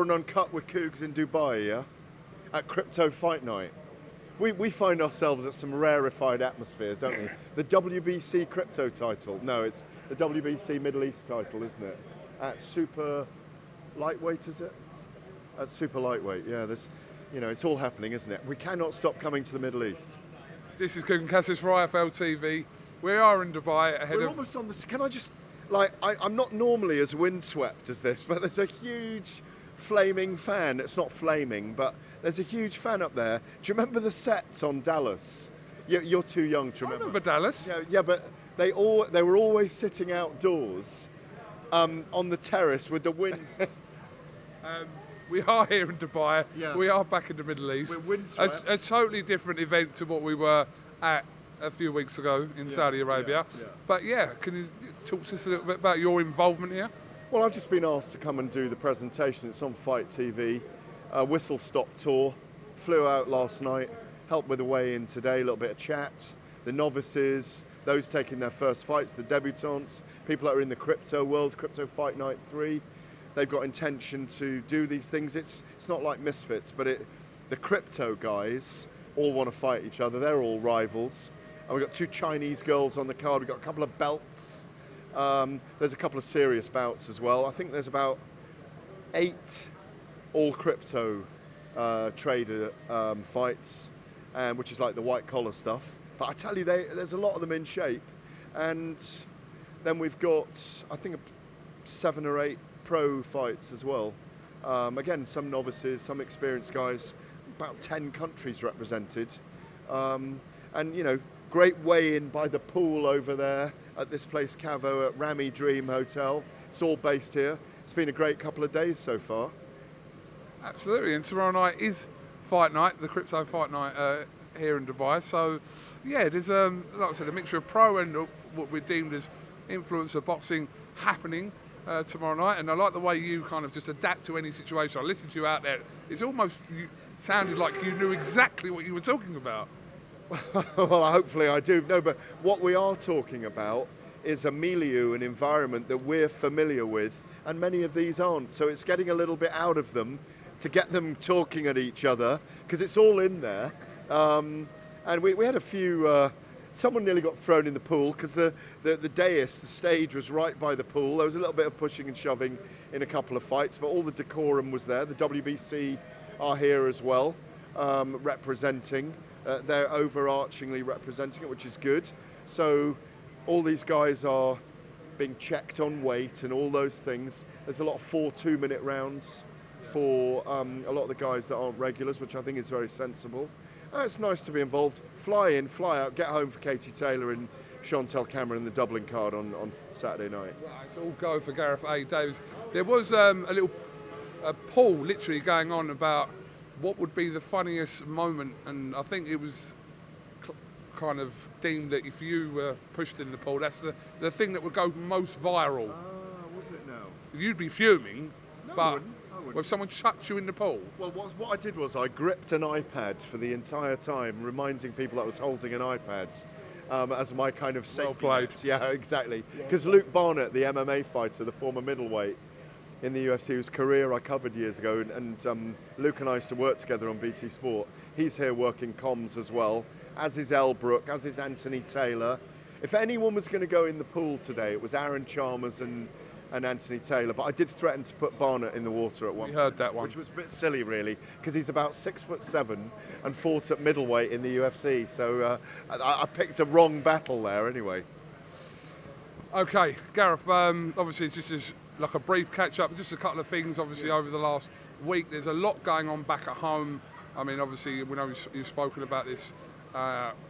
Raw and Uncut with Cougs in Dubai, yeah? At Crypto Fight Night. We find ourselves at some rarefied atmospheres, don't we? The WBC Crypto title. No, it's the WBC Middle East title, isn't it? At super lightweight, is it? At super lightweight, yeah. There's, it's all happening, isn't it? We cannot stop coming to the Middle East. This is KUGAN CASSIUS for IFL TV. We are in Dubai ahead We're of... almost on this. Can I just, I'm not normally as windswept as this, but there's a huge flaming fan. It's not flaming, but there's a huge fan up there. Do you remember the sets on Dallas? You're too young to remember. I remember Dallas. Yeah, but they were always sitting outdoors on the terrace with the wind. We are here in Dubai. Yeah. We are back in the Middle East. We're windswept. A totally different event to what we were at a few weeks ago in Saudi Arabia. Yeah. But yeah, can you talk to us a little bit about your involvement here? Well, I've just been asked to come and do the presentation. It's on Fight TV. Whistle Stop Tour. Flew out last night. Helped with the weigh-in today. A little bit of chat. The novices, those taking their first fights, the debutants, people that are in the crypto world, Crypto Fight Night 3. They've got intention to do these things. It's not like Misfits, but the crypto guys all want to fight each other. They're all rivals. And we've got 2 Chinese girls on the card. We've got a couple of belts. There's a couple of serious bouts as well. I think there's about 8 all crypto trader fights, which is like the white collar stuff. But I tell you, there's a lot of them in shape. And then we've got, I think, 7 or 8 pro fights as well. Again, some novices, some experienced guys, about 10 countries represented. And, great weigh-in by the pool over there at this place, Cavo, at Rami Dream Hotel. It's all based here. It's been a great couple of days so far. Absolutely, and tomorrow night is Fight Night, the Crypto Fight Night here in Dubai. So, yeah, there's, like I said, a mixture of pro and what we're deemed as influencer boxing happening tomorrow night. And I like the way you kind of just adapt to any situation. I listened to you out there. It's almost, you sounded like you knew exactly what you were talking about. Well, hopefully I do. No, but what we are talking about is a milieu, an environment that we're familiar with, and many of these aren't. So it's getting a little bit out of them to get them talking at each other, because it's all in there. And we had a few, someone nearly got thrown in the pool, because the dais, the stage was right by the pool. There was a little bit of pushing and shoving in a couple of fights, but all the decorum was there. The WBC are here as well, representing. They're overarchingly representing it, which is good. So all these guys are being checked on weight and all those things. There's a lot of 4 2-minute rounds for a lot of the guys that aren't regulars, which I think is very sensible. It's nice to be involved. Fly in, fly out, get home for Katie Taylor and Chantel Cameron in the Dublin card on Saturday night. Right, it's all go for Gareth A. Davies. There was a poll literally going on about what would be the funniest moment, and I think it was kind of deemed that if you were pushed in the pool, that's the thing that would go most viral. Was it now? You'd be fuming, No, but I wouldn't. if someone chucked you in the pool. Well, what I did was I gripped an iPad for the entire time, reminding people I was holding an iPad as my kind of safety. Well played. net. Yeah, exactly. Because Luke Barnett, the MMA fighter, the former middleweight in the UFC, whose career I covered years ago, and Luke and I used to work together on BT Sport. He's here working comms as well, as is Elle Brook, as is Anthony Taylor. If anyone was going to go in the pool today, it was Aaron Chalmers and Anthony Taylor, but I did threaten to put Barnett in the water at one point. We heard that one. Which was a bit silly, really, because he's about 6'7" and fought at middleweight in the UFC, so I picked a wrong battle there anyway. Okay, Gareth, obviously it's just like a brief catch-up, just a couple of things, obviously, over the last week. There's a lot going on back at home. I mean, obviously, we know you've spoken about this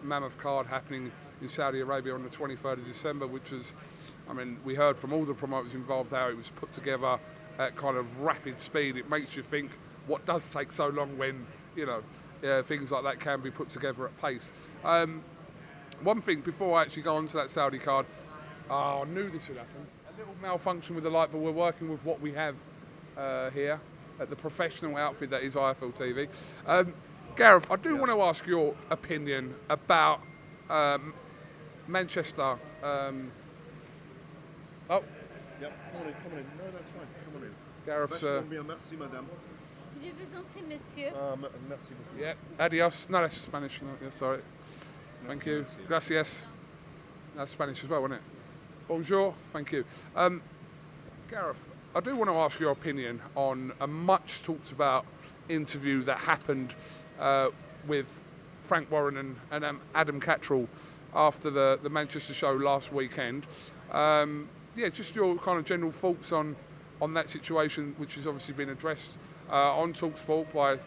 mammoth card happening in Saudi Arabia on the 23rd of December, which was, I mean, we heard from all the promoters involved how it was put together at kind of rapid speed. It makes you think, what does take so long when, things like that can be put together at pace. One thing, before I actually go on to that Saudi card, I knew this would happen. A little malfunction with the light, but we're working with what we have here at the professional outfit that is IFL TV. Gareth, I do want to ask your opinion about Manchester. Yep, come on in. No, that's fine. Come on in. Gareth's... Merci, madame. Je vous en prie, monsieur. Merci beaucoup. Yeah, adios. No, that's Spanish. No, yeah, sorry. Thank you. Gracias. That's Spanish as well, isn't it? Bonjour. Thank you. Gareth, I do want to ask your opinion on a much talked about interview that happened with Frank Warren and Adam Catterall after the Manchester show last weekend. Yeah, just your kind of general thoughts on that situation, which has obviously been addressed on TalkSport by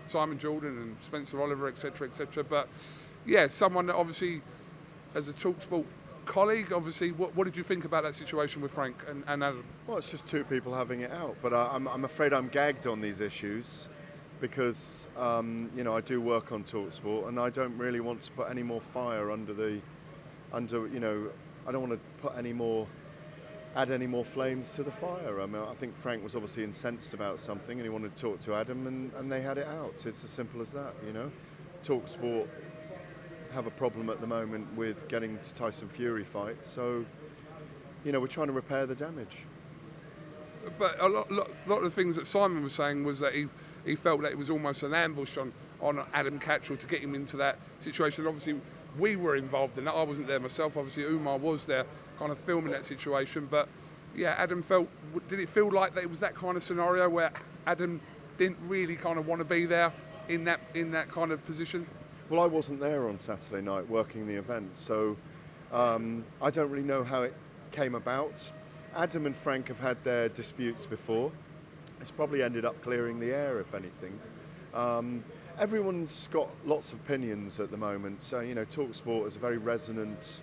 Simon Jordan and Spencer Oliver, etc., etc. But yeah, someone that obviously, as a TalkSport colleague, obviously, what did you think about that situation with Frank and Adam? Well, it's just two people having it out, but I'm afraid I'm gagged on these issues because you know, I do work on TalkSport and I don't really want to put any more fire under you know, I don't want to add any more flames to the fire. I mean, I think Frank was obviously incensed about something and he wanted to talk to Adam and they had it out. It's as simple as that, you know. TalkSport have a problem at the moment with getting to Tyson Fury fights, so, you know, we're trying to repair the damage. But a lot of the things that Simon was saying was that he felt that it was almost an ambush on Adam Catterall to get him into that situation. Obviously, we were involved in that. I wasn't there myself. Obviously, Umar was there, kind of filming that situation. But yeah, Adam did it feel like that it was that kind of scenario where Adam didn't really kind of want to be there in that kind of position? Well, I wasn't there on Saturday night working the event, so I don't really know how it came about. Adam and Frank have had their disputes before. It's probably ended up clearing the air, if anything. Everyone's got lots of opinions at the moment. So, you know, TalkSport is a very resonant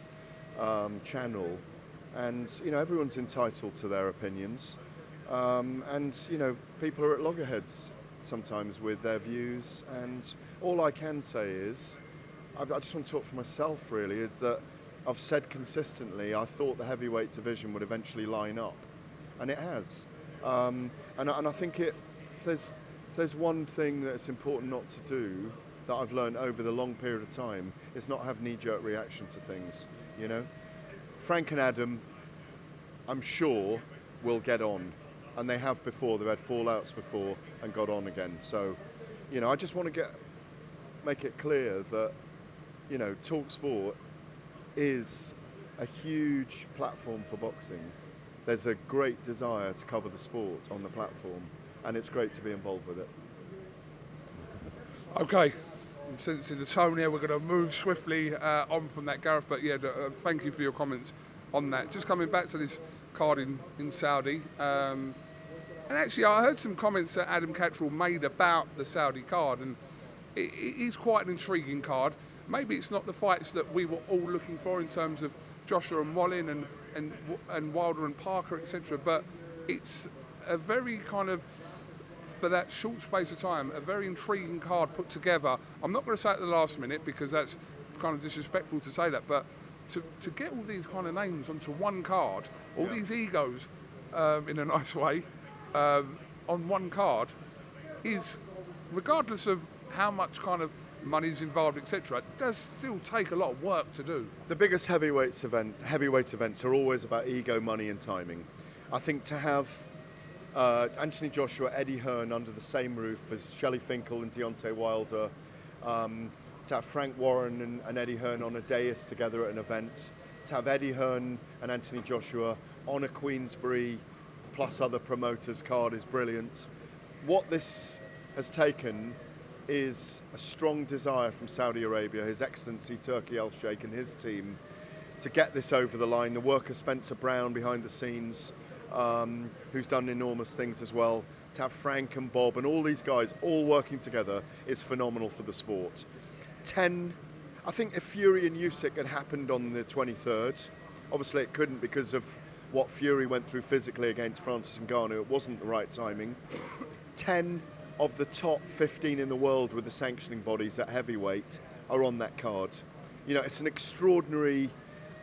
channel, and, you know, everyone's entitled to their opinions. And, you know, people are at loggerheads sometimes with their views, and all I can say is, I just want to talk for myself really, is that I've said consistently I thought the heavyweight division would eventually line up, and it has. And I think if there's one thing that's important not to do that I've learned over the long period of time, is not have knee-jerk reaction to things, you know. Frank and Adam, I'm sure, will get on. And they have before. They've had fallouts before and got on again. So, you know, I just want to make it clear that, you know, TalkSport is a huge platform for boxing. There's a great desire to cover the sport on the platform, and it's great to be involved with it. Okay, since in the tone here, we're going to move swiftly on from that, Gareth. But yeah, thank you for your comments on that. Just coming back to this card in Saudi. And actually, I heard some comments that Adam Catterall made about the Saudi card, and it is quite an intriguing card. Maybe it's not the fights that we were all looking for in terms of Joshua and Wallin and Wilder and Parker, etc. But it's a very kind of, for that short space of time, a very intriguing card put together. I'm not going to say at the last minute because that's kind of disrespectful to say that, but to get all these kind of names onto one card, all these egos in a nice way, on one card, is, regardless of how much kind of money's involved, etc., it does still take a lot of work to do. The biggest heavyweight events are always about ego, money and timing. I think to have Anthony Joshua, Eddie Hearn under the same roof as Shelley Finkel and Deontay Wilder, to have Frank Warren and Eddie Hearn on a dais together at an event, to have Eddie Hearn and Anthony Joshua on a Queensberry plus other promoters card is brilliant. What this has taken is a strong desire from Saudi Arabia, His Excellency Turki Al-Sheikh and his team, to get this over the line. The work of Spencer Brown behind the scenes, who's done enormous things as well. To have Frank and Bob and all these guys all working together is phenomenal for the sport. I think if Fury and Usyk had happened on the 23rd, obviously it couldn't because of what Fury went through physically against Francis Ngannou. It wasn't the right timing. 10 of the top 15 in the world with the sanctioning bodies at heavyweight are on that card. You know, it's an extraordinary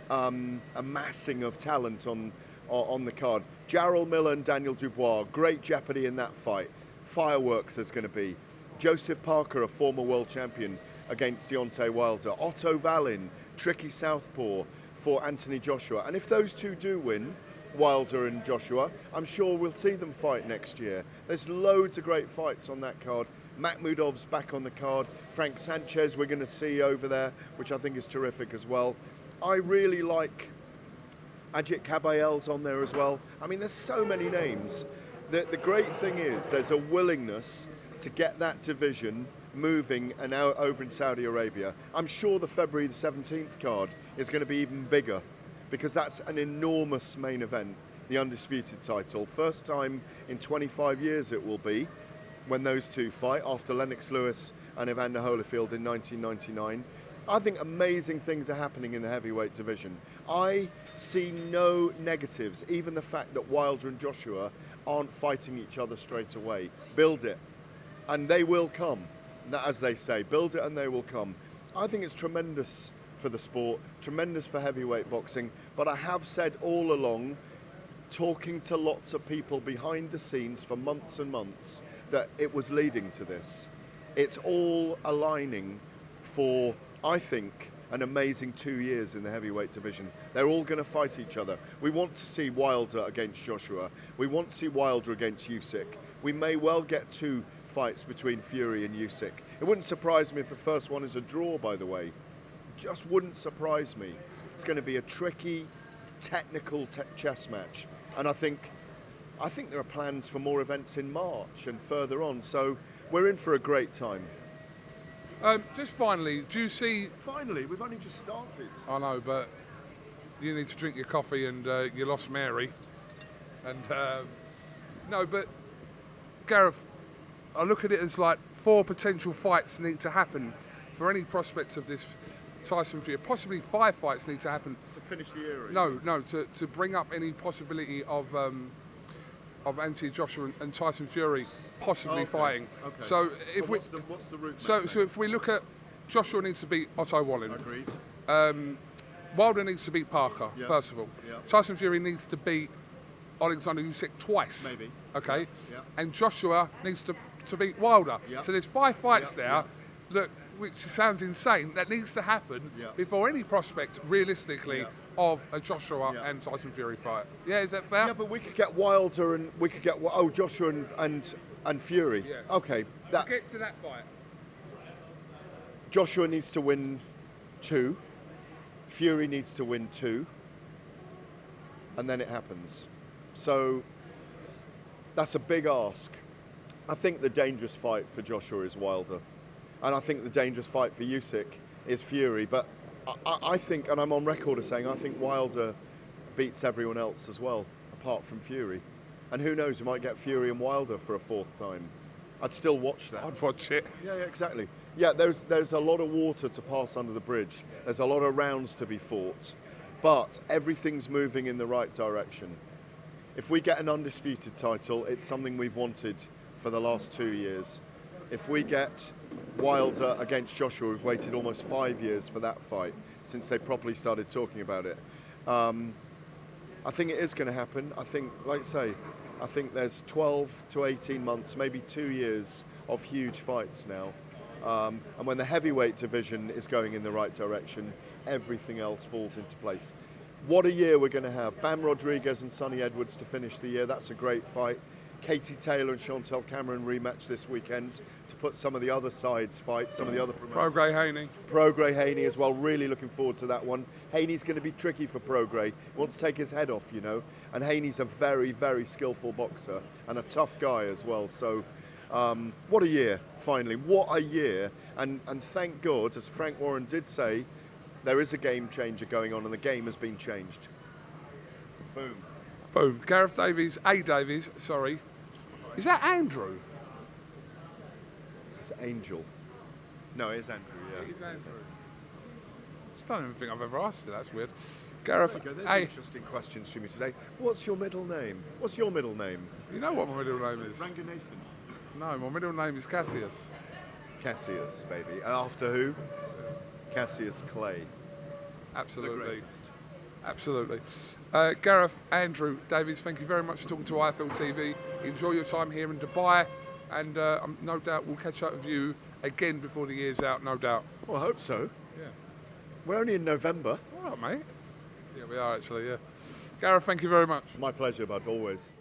amassing of talent on the card. Jarrell Miller and Daniel Dubois, great jeopardy in that fight. Fireworks there's going to be. Joseph Parker, a former world champion, against Deontay Wilder. Otto Wallin, tricky southpaw for Anthony Joshua. And if those two do win, Wilder and Joshua. I'm sure we'll see them fight next year. There's loads of great fights on that card. Makhmudov's back on the card. Frank Sanchez we're going to see over there, which I think is terrific as well. I really like Ajit Kabayel's on there as well. I mean, there's so many names. The great thing is there's a willingness to get that division moving and out over in Saudi Arabia. I'm sure the February the 17th card is going to be even bigger because that's an enormous main event, the undisputed title. First time in 25 years it will be when those two fight after Lennox Lewis and Evander Holyfield in 1999. I think amazing things are happening in the heavyweight division. I see no negatives, even the fact that Wilder and Joshua aren't fighting each other straight away. Build it, and they will come. As they say, build it and they will come. I think it's tremendous for the sport, tremendous for heavyweight boxing, but I have said all along, talking to lots of people behind the scenes for months and months, that it was leading to this. It's all aligning for, I think, an amazing 2 years in the heavyweight division. They're all going to fight each other. We want to see Wilder against Joshua. We want to see Wilder against Usyk. We may well get 2 fights between Fury and Usyk. It wouldn't surprise me if the first one is a draw, by the way. Just wouldn't surprise me. It's going to be a tricky, technical chess match. And I think there are plans for more events in March and further on. So we're in for a great time. Just finally, do you see... Finally, we've only just started. I know, but you need to drink your coffee and you lost Mary. And no, but Gareth, I look at it as like 4 potential fights need to happen for any prospects of this Tyson Fury. Possibly 5 fights need to happen. To finish the era? No, to bring up any possibility of Anthony Joshua and Tyson Fury possibly fighting. Okay. So if what's the route? So if we look at Joshua needs to beat Otto Wallin. Agreed. Wilder needs to beat Parker, first of all. Yep. Tyson Fury needs to beat Alexander Usyk twice. Maybe. Okay. Yep. And Joshua needs to beat Wilder. Yep. So there's 5 fights there. Yep. Look, which sounds insane. That needs to happen before any prospect, realistically, of a Joshua and Tyson Fury fight. Yeah, is that fair? Yeah, but we could get Wilder and we could get Joshua and Fury. Yeah. Okay. To get to that fight. Joshua needs to win 2. Fury needs to win 2. And then it happens. So that's a big ask. I think the dangerous fight for Joshua is Wilder. And I think the dangerous fight for Usyk is Fury. But I think, and I'm on record as saying, I think Wilder beats everyone else as well, apart from Fury. And who knows, we might get Fury and Wilder for a 4th time. I'd still watch that. I'd watch it. Yeah, exactly. Yeah, there's a lot of water to pass under the bridge. There's a lot of rounds to be fought. But everything's moving in the right direction. If we get an undisputed title, it's something we've wanted for the last 2 years. If we get Wilder against Joshua, we've waited almost 5 years for that fight since they properly started talking about it. I think it is going to happen. I think, like I say, I think there's 12 to 18 months, maybe 2 years of huge fights now. And when the heavyweight division is going in the right direction, everything else falls into place. What a year we're going to have. Bam Rodriguez and Sonny Edwards to finish the year. That's a great fight. Katie Taylor and Chantel Cameron rematch this weekend to put some of the other sides fight, some of the other promotions. Prograis Haney. Prograis Haney as well. Really looking forward to that one. Haney's going to be tricky for Prograis. He wants to take his head off, you know. And Haney's a very, very skillful boxer and a tough guy as well. So what a year, finally. What a year. And thank God, as Frank Warren did say, there is a game changer going on and the game has been changed. Boom. Boom. Gareth Davies, Davies, sorry. Is that Andrew? It's Angel. No, it is Andrew, yeah. It is Andrew. I don't even think I've ever asked you. That's weird. Gareth, there's interesting questions to me today. What's your middle name? What's your middle name? You know what my middle name is? Ranganathan. No, my middle name is Cassius. Cassius, baby. After who? Cassius Clay. Absolutely. The greatest. Absolutely. Gareth, Andrew, Davies, thank you very much for talking to IFL TV. Enjoy your time here in Dubai, and no doubt we'll catch up with you again before the year's out, no doubt. Well, I hope so. Yeah. We're only in November. All right, mate. Yeah, we are actually, yeah. Gareth, thank you very much. My pleasure, bud, always.